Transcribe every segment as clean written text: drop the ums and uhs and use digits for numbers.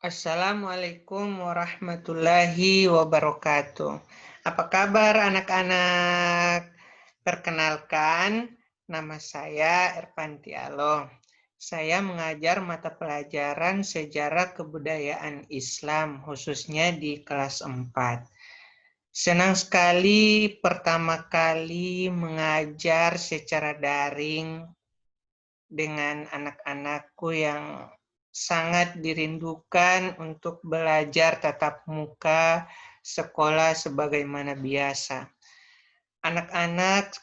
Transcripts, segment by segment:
Assalamualaikum warahmatullahi wabarakatuh. Apa kabar anak-anak? Perkenalkan, nama saya Erpanti Aloh. Saya mengajar mata pelajaran Sejarah Kebudayaan Islam, khususnya di kelas 4. Senang sekali pertama kali mengajar secara daring dengan anak-anakku yang sangat dirindukan untuk belajar tatap muka sekolah sebagaimana biasa. Anak-anak,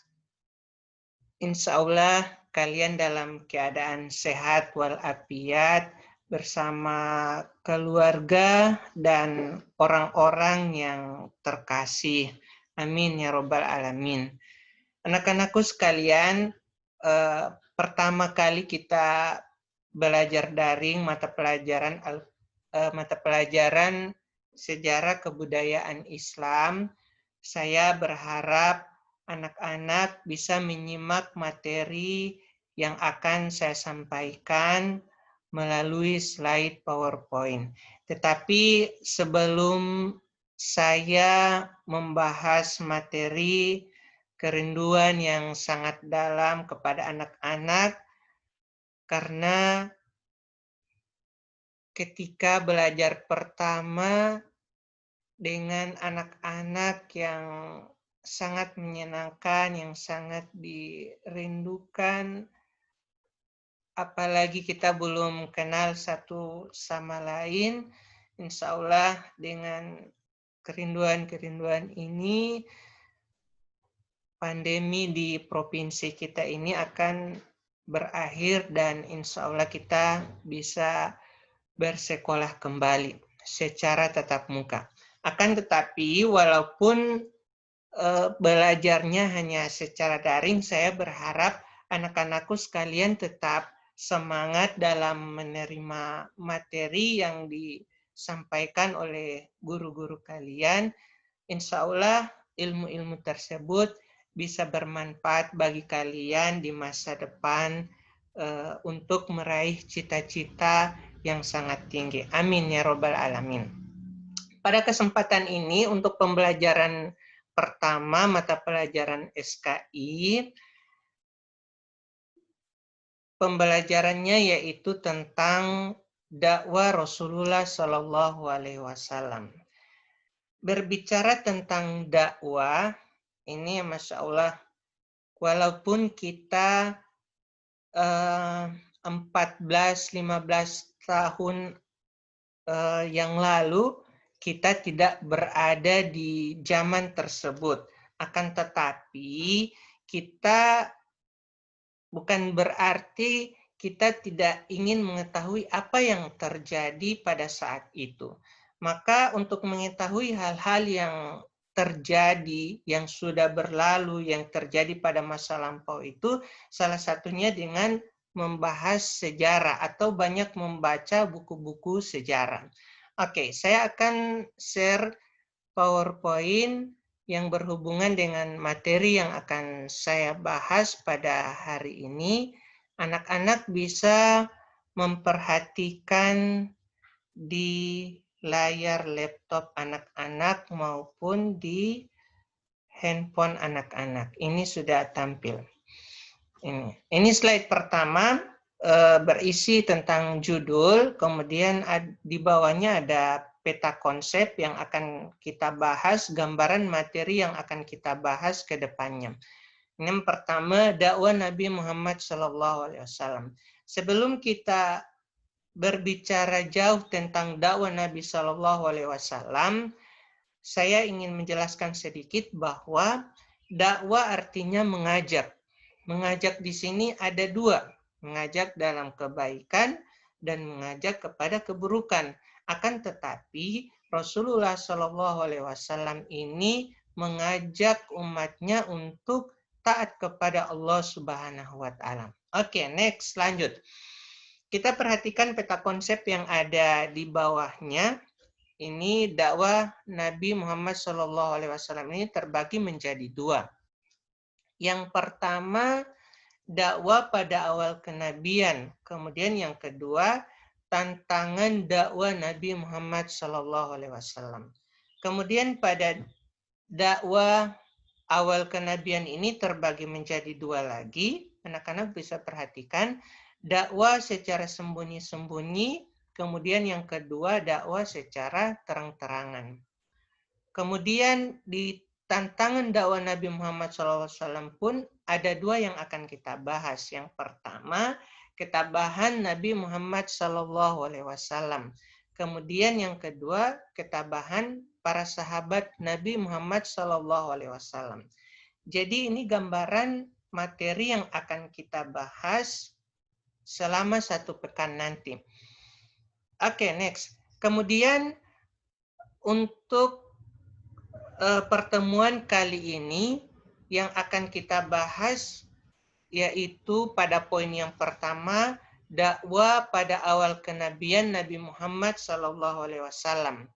insya Allah kalian dalam keadaan sehat walafiat bersama keluarga dan orang-orang yang terkasih. Amin ya robbal alamin. Anak-anakku sekalian, pertama kali kita belajar daring mata pelajaran Sejarah Kebudayaan Islam. Saya berharap anak-anak bisa menyimak materi yang akan saya sampaikan melalui slide PowerPoint. Tetapi sebelum saya membahas materi kerinduan yang sangat dalam kepada anak-anak, karena ketika belajar pertama dengan anak-anak yang sangat menyenangkan, yang sangat dirindukan, apalagi kita belum kenal satu sama lain, insya Allah dengan kerinduan-kerinduan ini, pandemi di provinsi kita ini akan berakhir dan insya Allah kita bisa bersekolah kembali secara tatap muka. Akan tetapi walaupun belajarnya hanya secara daring, saya berharap anak-anakku sekalian tetap semangat dalam menerima materi yang disampaikan oleh guru-guru kalian. Insya Allah ilmu-ilmu tersebut bisa bermanfaat bagi kalian di masa depan untuk meraih cita-cita yang sangat tinggi. Amin ya robbal alamin. Pada kesempatan ini untuk pembelajaran pertama mata pelajaran SKI, pembelajarannya yaitu tentang dakwah Rasulullah Shallallahu Alaihi Wasallam. Berbicara tentang dakwah, ini Masya Allah, walaupun kita 14-15 tahun yang lalu kita tidak berada di zaman tersebut. Akan tetapi kita bukan berarti kita tidak ingin mengetahui apa yang terjadi pada saat itu. Maka untuk mengetahui hal-hal yang terjadi, yang sudah berlalu, yang terjadi pada masa lampau itu, salah satunya dengan membahas sejarah atau banyak membaca buku-buku sejarah. Oke, saya akan share PowerPoint yang berhubungan dengan materi yang akan saya bahas pada hari ini. Anak-anak bisa memperhatikan di layar laptop anak-anak maupun di handphone anak-anak. Ini sudah tampil. Ini slide pertama berisi tentang judul, kemudian di bawahnya ada peta konsep yang akan kita bahas, gambaran materi yang akan kita bahas ke depannya. Yang pertama, dakwah Nabi Muhammad SAW. Sebelum kita berbicara jauh tentang dakwah Nabi SAW, saya ingin menjelaskan sedikit bahwa dakwah artinya mengajak. Mengajak di sini ada dua, mengajak dalam kebaikan dan mengajak kepada keburukan. Akan tetapi Rasulullah SAW ini mengajak umatnya untuk taat kepada Allah Subhanahu wa Ta'ala. Oke, next, lanjut. Kita perhatikan peta konsep yang ada di bawahnya. Ini dakwah Nabi Muhammad SAW ini terbagi menjadi dua. Yang pertama, dakwah pada awal kenabian. Kemudian yang kedua, tantangan dakwah Nabi Muhammad SAW. Kemudian pada dakwah awal kenabian ini terbagi menjadi dua lagi. Anak-anak bisa perhatikan dakwah secara sembunyi-sembunyi, kemudian yang kedua dakwah secara terang-terangan. Kemudian di tantangan dakwah Nabi Muhammad SAW pun ada dua yang akan kita bahas. Yang pertama, ketabahan Nabi Muhammad SAW. Kemudian yang kedua, ketabahan para sahabat Nabi Muhammad SAW. Jadi ini gambaran materi yang akan kita bahas selama 1 pekan nanti. Oke, next. Kemudian untuk pertemuan kali ini yang akan kita bahas yaitu pada poin yang pertama, dakwah pada awal kenabian Nabi Muhammad SAW.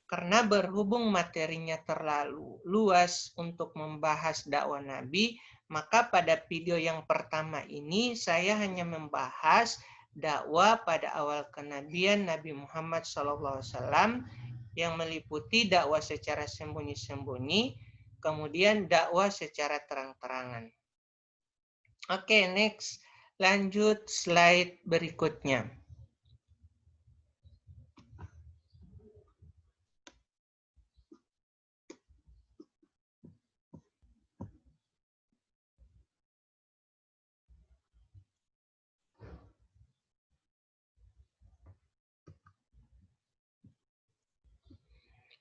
Karena berhubung materinya terlalu luas untuk membahas dakwah Nabi, maka pada video yang pertama ini saya hanya membahas dakwah pada awal kenabian Nabi Muhammad SAW yang meliputi dakwah secara sembunyi-sembunyi, kemudian dakwah secara terang-terangan. Oke, next. Lanjut slide berikutnya.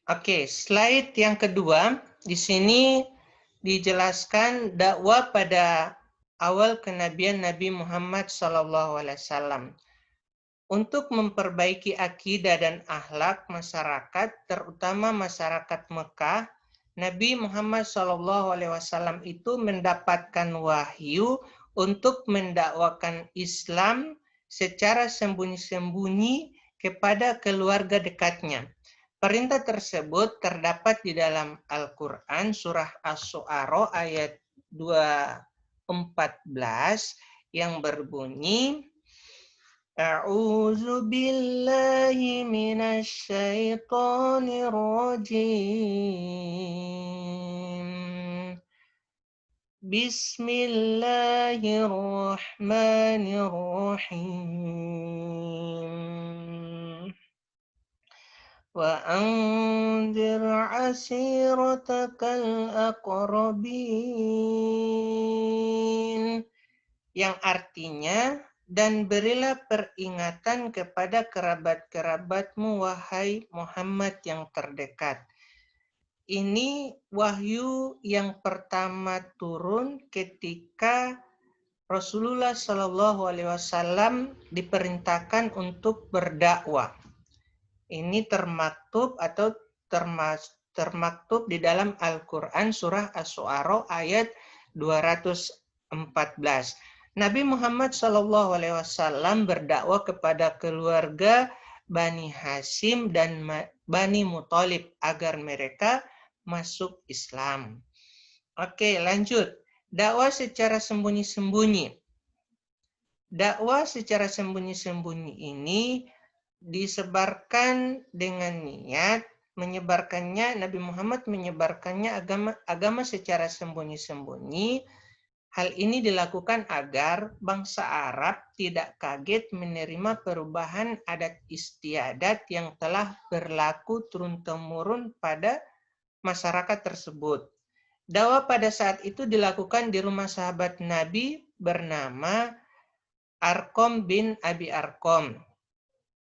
Oke, slide yang kedua. Di sini dijelaskan dakwah pada awal kenabian Nabi Muhammad SAW. Untuk memperbaiki akidah dan akhlak masyarakat, terutama masyarakat Mekah, Nabi Muhammad SAW itu mendapatkan wahyu untuk mendakwakan Islam secara sembunyi-sembunyi kepada keluarga dekatnya. Perintah tersebut terdapat di dalam Al-Quran surah Asy-Syu'ara ayat 214 yang berbunyi A'udzu billahi minasy syaithanir rajim. Bismillahirrahmanirrahim. Wa anzir 'ashiratakal aqrabin. Yang artinya, dan berilah peringatan kepada kerabat-kerabatmu, wahai Muhammad yang terdekat. Ini wahyu yang pertama turun ketika Rasulullah SAW diperintahkan untuk berdakwah. Ini termaktub di dalam Al-Quran surah Asy-Syu'ara ayat 214. Nabi Muhammad SAW berdakwah kepada keluarga Bani Hashim dan Bani Muthalib agar mereka masuk Islam. Oke, lanjut. Dakwah secara sembunyi-sembunyi. Dakwah secara sembunyi-sembunyi ini disebarkan dengan niat menyebarkannya, Nabi Muhammad menyebarkannya agama secara sembunyi-sembunyi. Hal ini dilakukan agar bangsa Arab tidak kaget menerima perubahan adat istiadat yang telah berlaku turun-temurun pada masyarakat tersebut. Dakwah pada saat itu dilakukan di rumah sahabat Nabi bernama Arqam bin Abi Arqam.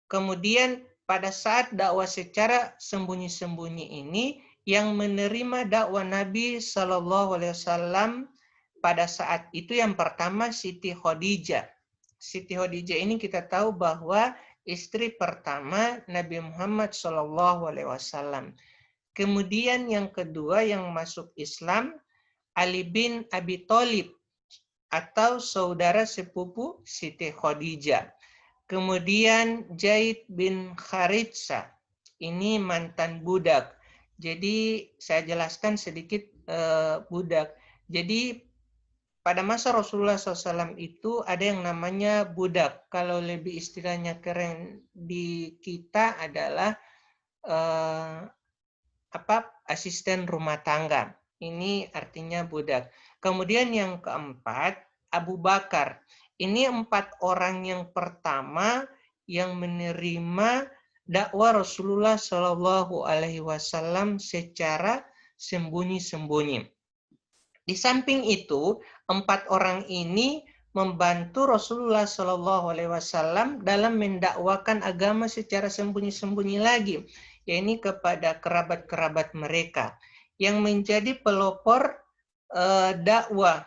Kemudian pada saat dakwah secara sembunyi-sembunyi ini, yang menerima dakwah Nabi SAW pada saat itu yang pertama Siti Khadijah. Siti Khadijah ini kita tahu bahwa istri pertama Nabi Muhammad SAW. Kemudian yang kedua yang masuk Islam Ali bin Abi Thalib atau saudara sepupu Siti Khadijah. Kemudian Zaid bin Kharitsah, ini mantan budak. Jadi saya jelaskan sedikit budak. Jadi pada masa Rasulullah SAW itu ada yang namanya budak. Kalau lebih istilahnya keren di kita adalah asisten rumah tangga. Ini artinya budak. Kemudian yang keempat, Abu Bakar. Ini 4 orang yang pertama yang menerima dakwah Rasulullah Shallallahu Alaihi Wasallam secara sembunyi-sembunyi. Di samping itu, 4 orang ini membantu Rasulullah Shallallahu Alaihi Wasallam dalam mendakwakan agama secara sembunyi-sembunyi lagi, yaitu kepada kerabat-kerabat mereka yang menjadi pelopor dakwah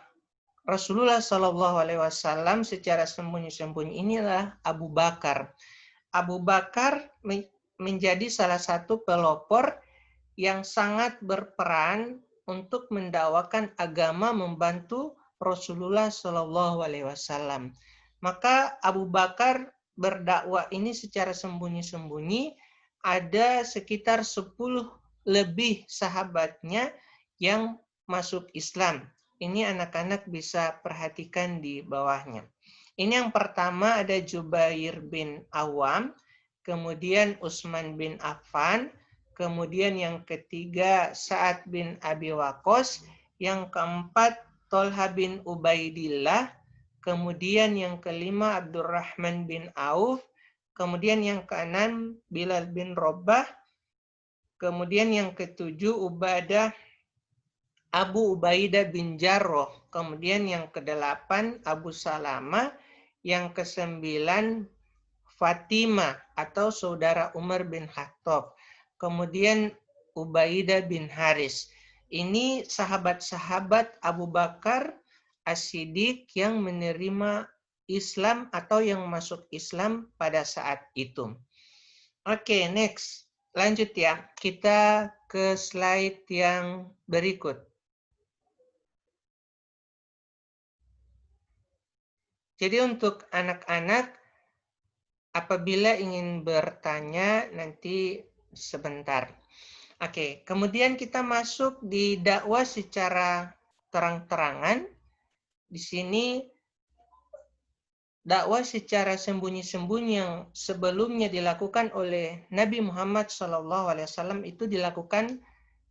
Rasulullah Shallallahu Alaihi Wasallam secara sembunyi-sembunyi inilah Abu Bakar. Abu Bakar menjadi salah satu pelopor yang sangat berperan untuk mendakwakan agama, membantu Rasulullah Shallallahu Alaihi Wasallam. Maka Abu Bakar berdakwah ini secara sembunyi-sembunyi, ada sekitar 10 lebih sahabatnya yang masuk Islam. Ini anak-anak bisa perhatikan di bawahnya. Ini yang pertama ada Jubair bin Awam, kemudian Utsman bin Affan, kemudian yang ketiga Sa'ad bin Abi Waqqas, yang keempat Tolha bin Ubaidillah, kemudian yang kelima Abdurrahman bin Auf, kemudian yang keenam Bilal bin Rabah, kemudian yang ketujuh Abu Ubaidah bin Jarrah, kemudian yang kedelapan Abu Salamah, yang kesembilan Fatimah atau saudara Umar bin Khattab, kemudian Ubaidah bin Haris. Ini sahabat-sahabat Abu Bakar As-Siddiq yang menerima Islam atau yang masuk Islam pada saat itu. Oke, next. Lanjut ya. Kita ke slide yang berikut. Jadi untuk anak-anak, apabila ingin bertanya, nanti sebentar. Oke, kemudian kita masuk di dakwah secara terang-terangan. Di sini dakwah secara sembunyi-sembunyi yang sebelumnya dilakukan oleh Nabi Muhammad SAW itu dilakukan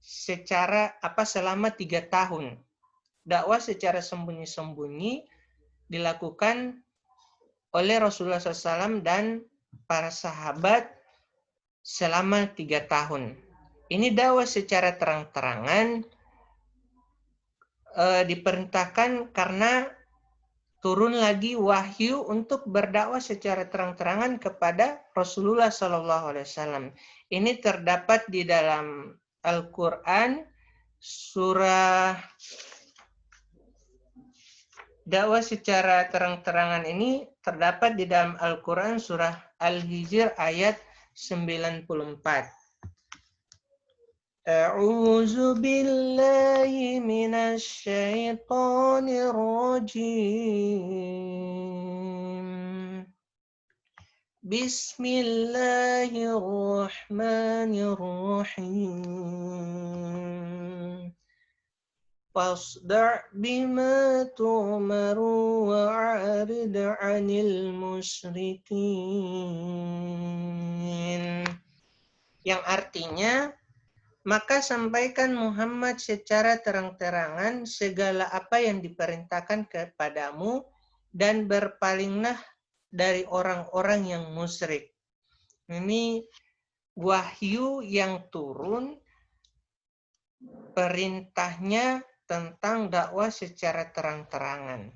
selama 3 tahun. Dakwah secara sembunyi-sembunyi dilakukan oleh Rasulullah SAW dan para sahabat selama 3 tahun. Ini dakwah secara terang-terangan diperintahkan karena turun lagi wahyu untuk berdakwah secara terang-terangan kepada Rasulullah SAW. Ini terdapat di dalam Al-Quran, surah dakwah secara terang-terangan ini terdapat di dalam Al-Quran surah Al-Hijr ayat 94. A'udzu billahi minasy syaithanir rajim. Bismillahirrahmanirrahim. Fasda' bima tu'maru wa'arid 'anil musyrikin. Yang artinya, maka sampaikan Muhammad secara terang-terangan segala apa yang diperintahkan kepadamu dan berpalinglah dari orang-orang yang musyrik. Ini wahyu yang turun, perintahnya tentang dakwah secara terang-terangan.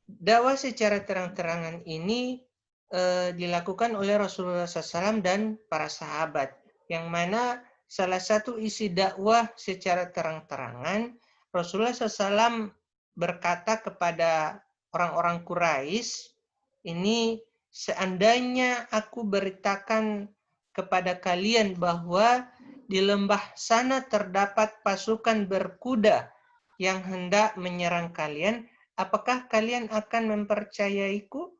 Dakwah secara terang-terangan ini dilakukan oleh Rasulullah SAW dan para sahabat, yang mana salah satu isi dakwah secara terang-terangan, Rasulullah SAW berkata kepada orang-orang Quraisy, ini seandainya aku beritakan kepada kalian bahwa di lembah sana terdapat pasukan berkuda yang hendak menyerang kalian, apakah kalian akan mempercayaiku?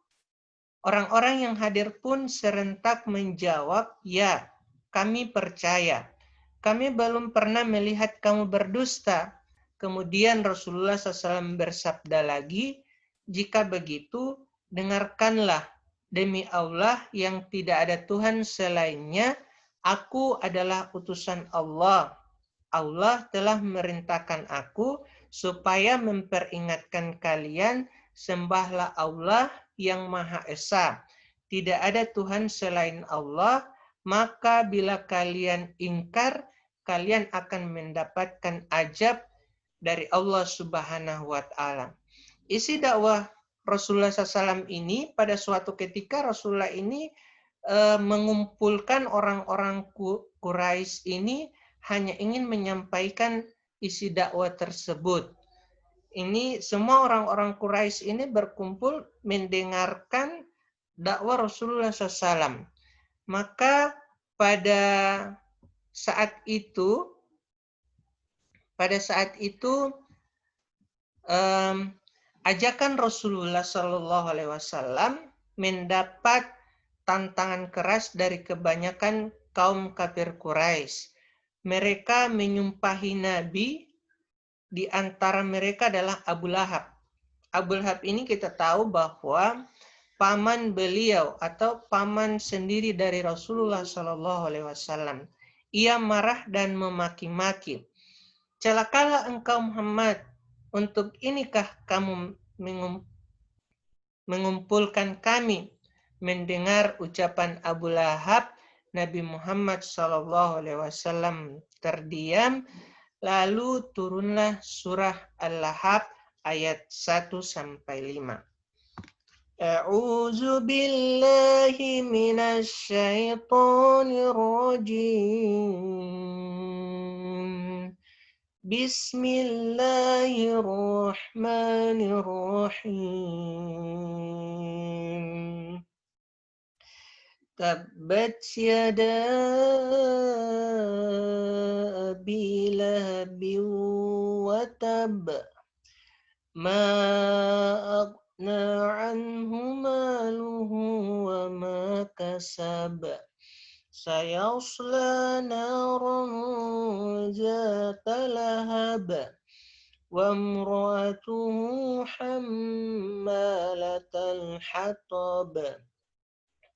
Orang-orang yang hadir pun serentak menjawab, ya, kami percaya. Kami belum pernah melihat kamu berdusta. Kemudian Rasulullah SAW bersabda lagi, jika begitu, dengarkanlah, demi Allah yang tidak ada Tuhan selainnya, aku adalah utusan Allah. Allah telah merintahkan aku supaya memperingatkan kalian, sembahlah Allah yang Maha Esa. Tidak ada Tuhan selain Allah, maka bila kalian ingkar, kalian akan mendapatkan azab dari Allah Subhanahu wa Ta'ala. Isi dakwah Rasulullah SAW ini, pada suatu ketika Rasulullah ini mengumpulkan orang-orang Quraisy ini hanya ingin menyampaikan isi dakwah tersebut. Ini semua orang-orang Quraisy ini berkumpul mendengarkan dakwah Rasulullah SAW. Maka pada saat itu ajakan Rasulullah SAW mendapat tantangan keras dari kebanyakan kaum kafir Quraisy. Mereka menyumpahi Nabi, di antara mereka adalah Abu Lahab. Abu Lahab ini kita tahu bahwa paman beliau atau paman sendiri dari Rasulullah SAW. Ia marah dan memaki-maki. Celakalah engkau Muhammad, untuk inikah kamu mengumpulkan kami? Mendengar ucapan Abu Lahab, Nabi Muhammad SAW terdiam, lalu turunlah surah Al-Lahab ayat 1-5. A'udzu billahi minasy syaithanir rajim. Bismillahirrahmanirrahim. Tabbat yada Abi Lahabin wa tab. Ma aghna anhu maluhu wa ma kasab. Sayasla naran zata lahab. Wa imra'atuhu hammalatal hatab.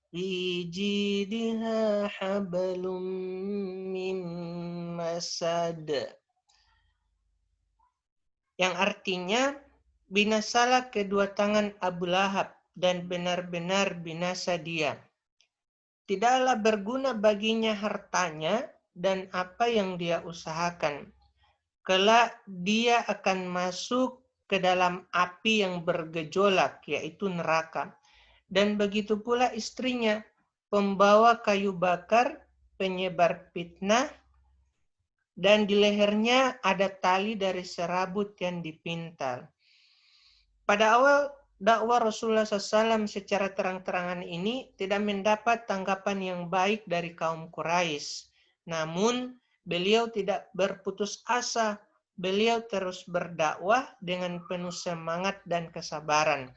Fi jidha hablum min masad. Yang artinya, binasalah kedua tangan Abu Lahab dan benar-benar binasa dia. Tidaklah berguna baginya hartanya dan apa yang dia usahakan. Kelak dia akan masuk ke dalam api yang bergejolak, yaitu neraka. Dan begitu pula istrinya, pembawa kayu bakar, penyebar fitnah, dan di lehernya ada tali dari serabut yang dipintal. Pada awal dakwah Rasulullah SAW secara terang-terangan ini tidak mendapat tanggapan yang baik dari kaum Quraisy. Namun beliau tidak berputus asa. Beliau terus berdakwah dengan penuh semangat dan kesabaran.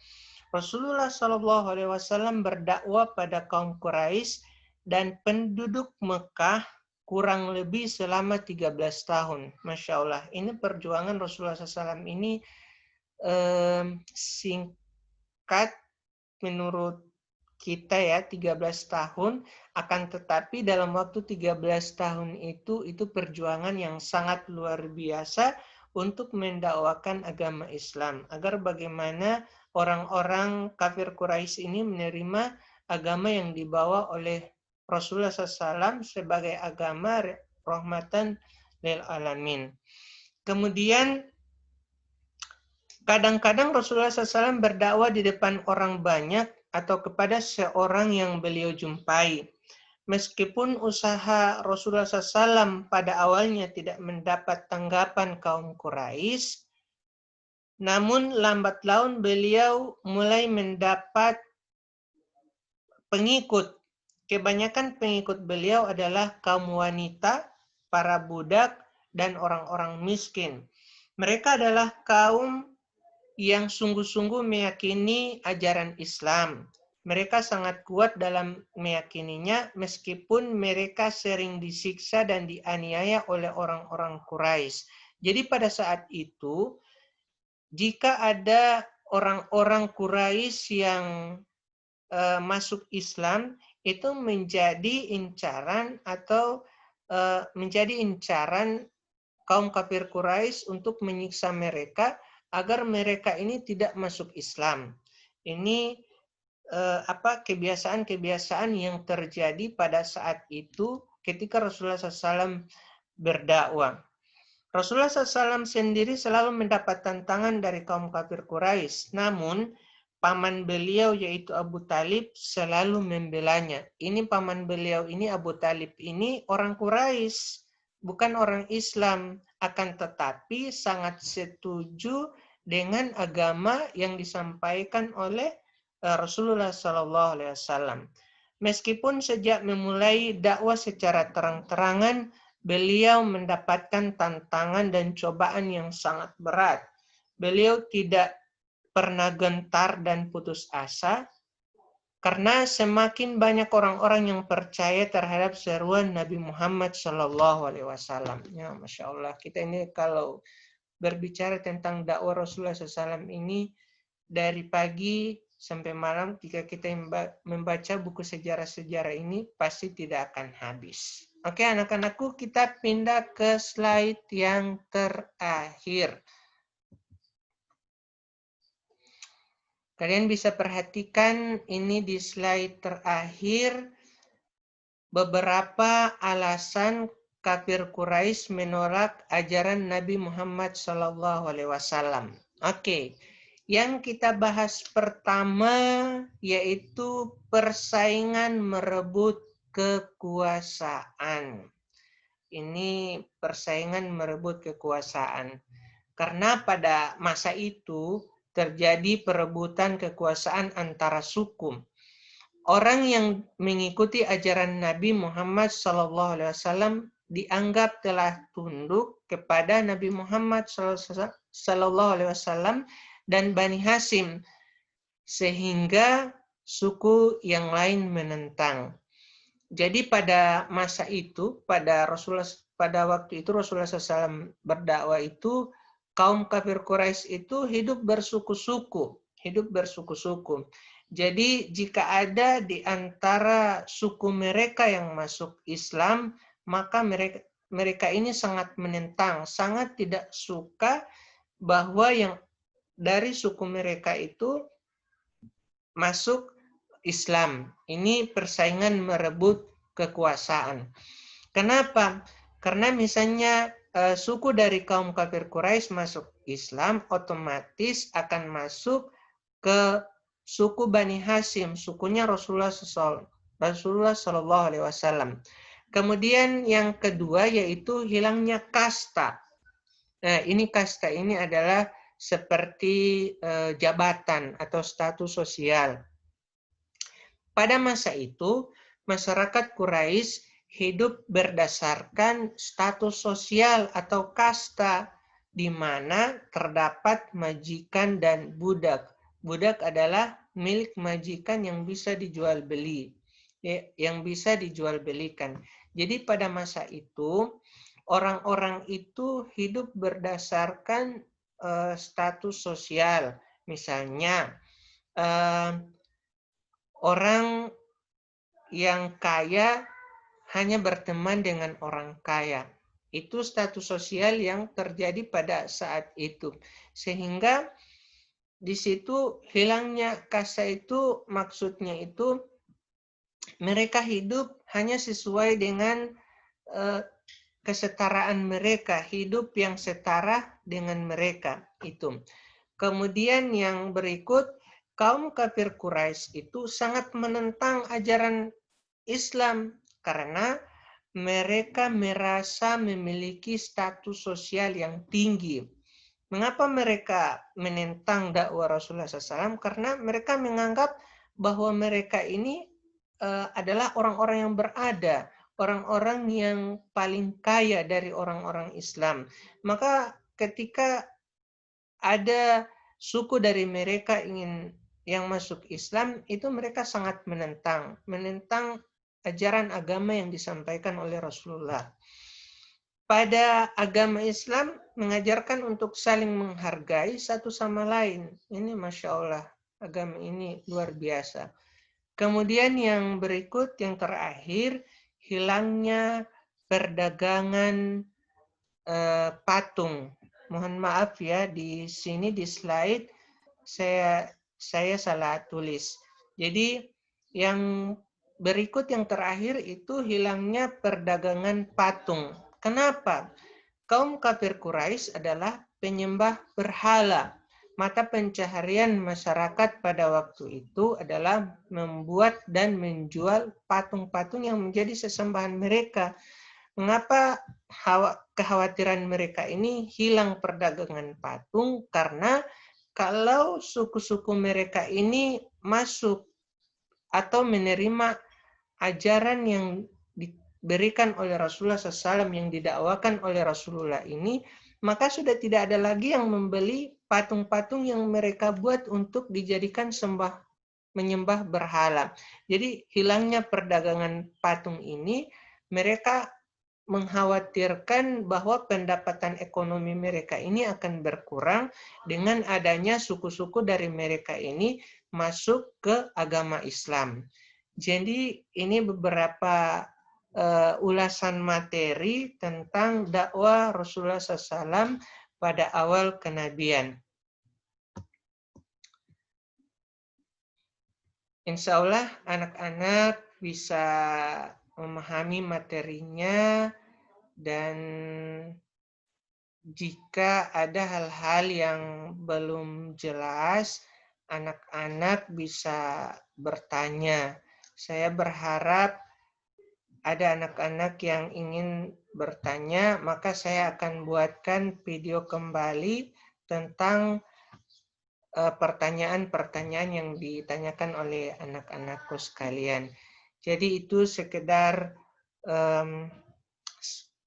Rasulullah SAW berdakwah pada kaum Quraisy dan penduduk Mekah kurang lebih selama 13 tahun. Masya Allah, ini perjuangan Rasulullah SAW ini singkat menurut kita ya, 13 tahun, akan tetapi dalam waktu 13 tahun itu perjuangan yang sangat luar biasa untuk mendakwakan agama Islam, agar bagaimana orang-orang kafir Quraisy ini menerima agama yang dibawa oleh Rasulullah SAW sebagai agama rahmatan lil alamin. Kemudian kadang-kadang Rasulullah SAW berdakwah di depan orang banyak atau kepada seorang yang beliau jumpai. Meskipun usaha Rasulullah SAW pada awalnya tidak mendapat tanggapan kaum Quraisy, namun lambat laun beliau mulai mendapat pengikut. Kebanyakan pengikut beliau adalah kaum wanita, para budak, dan orang-orang miskin. Mereka adalah kaum yang sungguh-sungguh meyakini ajaran Islam. Mereka sangat kuat dalam meyakininya meskipun mereka sering disiksa dan dianiaya oleh orang-orang Quraisy. Jadi pada saat itu, jika ada orang-orang Quraisy yang masuk Islam, itu menjadi incaran atau menjadi incaran kaum kafir Quraisy untuk menyiksa mereka agar mereka ini tidak masuk Islam. Ini kebiasaan-kebiasaan yang terjadi pada saat itu ketika Rasulullah SAW berdakwah. Rasulullah SAW sendiri selalu mendapat tantangan dari kaum kafir Quraisy, namun paman beliau yaitu Abu Talib selalu membelanya. Ini paman beliau ini, Abu Talib ini orang Quraisy, bukan orang Islam, akan tetapi sangat setuju dengan agama yang disampaikan oleh Rasulullah SAW. Meskipun sejak memulai dakwah secara terang-terangan, beliau mendapatkan tantangan dan cobaan yang sangat berat. Beliau tidak pernah gentar dan putus asa, karena semakin banyak orang-orang yang percaya terhadap seruan Nabi Muhammad SAW. Ya, Masya Allah, kita ini kalau berbicara tentang dakwah Rasulullah SAW ini, dari pagi sampai malam, jika kita membaca buku sejarah-sejarah ini, pasti tidak akan habis. Oke, anak-anakku, kita pindah ke slide yang terakhir. Kalian bisa perhatikan ini di slide terakhir, beberapa alasan kafir Quraisy menolak ajaran Nabi Muhammad SAW. Oke, yang kita bahas pertama yaitu persaingan merebut kekuasaan. Ini persaingan merebut kekuasaan. Karena pada masa itu terjadi perebutan kekuasaan antara suku. Orang yang mengikuti ajaran Nabi Muhammad SAW dianggap telah tunduk kepada Nabi Muhammad SAW dan Bani Hashim, sehingga suku yang lain menentang. Jadi pada masa itu, pada waktu itu Rasulullah SAW berdakwah itu, kaum kafir Quraisy itu hidup bersuku-suku. Jadi jika ada di antara suku mereka yang masuk Islam, maka mereka ini sangat menentang, sangat tidak suka bahwa yang dari suku mereka itu masuk Islam. Ini persaingan merebut kekuasaan. Kenapa? Karena misalnya suku dari kaum kafir Quraisy masuk Islam, otomatis akan masuk ke suku Bani Hashim, sukunya Rasulullah SAW. Kemudian yang kedua yaitu hilangnya kasta. Nah, ini kasta ini adalah seperti jabatan atau status sosial. Pada masa itu, masyarakat Quraisy hidup berdasarkan status sosial atau kasta, di mana terdapat majikan dan budak. Budak adalah milik majikan yang bisa dijual beli, yang bisa dijual belikan. Jadi pada masa itu, orang-orang itu hidup berdasarkan status sosial. Misalnya, orang yang kaya hanya berteman dengan orang kaya. Itu status sosial yang terjadi pada saat itu. Sehingga di situ hilangnya kasta itu maksudnya itu mereka hidup hanya sesuai dengan kesetaraan mereka, hidup yang setara dengan mereka itu. Kemudian yang berikut, kaum kafir Quraisy itu sangat menentang ajaran Islam karena mereka merasa memiliki status sosial yang tinggi. Mengapa mereka menentang dakwah Rasulullah SAW? Karena mereka menganggap bahwa mereka ini adalah orang-orang yang berada, orang-orang yang paling kaya dari orang-orang Islam. Maka ketika ada suku dari mereka yang masuk Islam, itu mereka sangat menentang ajaran agama yang disampaikan oleh Rasulullah. pada agama Islam mengajarkan untuk saling menghargai satu sama lain. Ini Masya Allah, agama ini luar biasa. Kemudian yang berikut, yang terakhir, hilangnya perdagangan patung. Mohon maaf ya, di sini di slide saya salah tulis. Jadi yang berikut yang terakhir itu hilangnya perdagangan patung. Kenapa? Kaum kafir Quraisy adalah penyembah berhala. Mata pencaharian masyarakat pada waktu itu adalah membuat dan menjual patung-patung yang menjadi sesembahan mereka. Mengapa kekhawatiran mereka ini hilang perdagangan patung? Karena kalau suku-suku mereka ini masuk atau menerima ajaran yang diberikan oleh Rasulullah SAW, yang didakwakan oleh Rasulullah ini, maka sudah tidak ada lagi yang membeli patung-patung yang mereka buat untuk dijadikan menyembah berhala. Jadi hilangnya perdagangan patung ini, mereka mengkhawatirkan bahwa pendapatan ekonomi mereka ini akan berkurang dengan adanya suku-suku dari mereka ini masuk ke agama Islam. Jadi ini beberapa ulasan materi tentang dakwah Rasulullah SAW pada awal kenabian. Insya Allah anak-anak bisa memahami materinya, dan jika ada hal-hal yang belum jelas, anak-anak bisa bertanya. Saya berharap ada anak-anak yang ingin bertanya, maka saya akan buatkan video kembali tentang pertanyaan-pertanyaan yang ditanyakan oleh anak-anakku sekalian. Jadi itu sekedar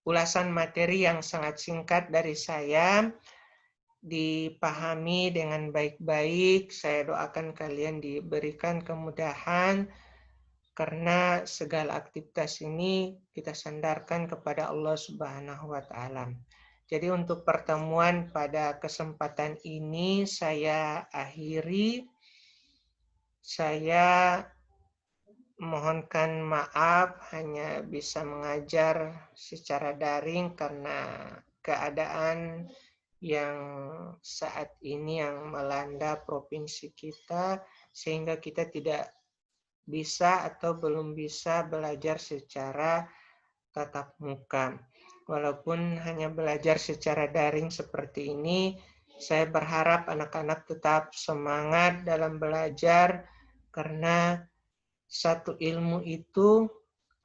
ulasan materi yang sangat singkat dari saya, dipahami dengan baik-baik. Saya doakan kalian diberikan kemudahan, karena segala aktivitas ini kita sandarkan kepada Allah Subhanahu wa Ta'ala. Jadi untuk pertemuan pada kesempatan ini saya akhiri. Saya mohonkan maaf hanya bisa mengajar secara daring karena keadaan yang saat ini yang melanda provinsi kita, sehingga kita tidak bisa atau belum bisa belajar secara tatap muka. Walaupun hanya belajar secara daring seperti ini, saya berharap anak-anak tetap semangat dalam belajar, karena satu ilmu itu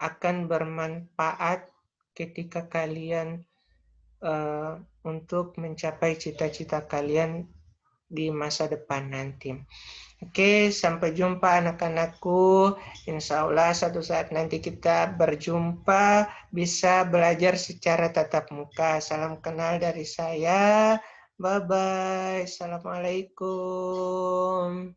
akan bermanfaat ketika kalian untuk mencapai cita-cita kalian di masa depan nanti. Oke, sampai jumpa anak-anakku. Insya Allah suatu saat nanti kita berjumpa, bisa belajar secara tatap muka. Salam kenal dari saya. Bye-bye. Assalamualaikum.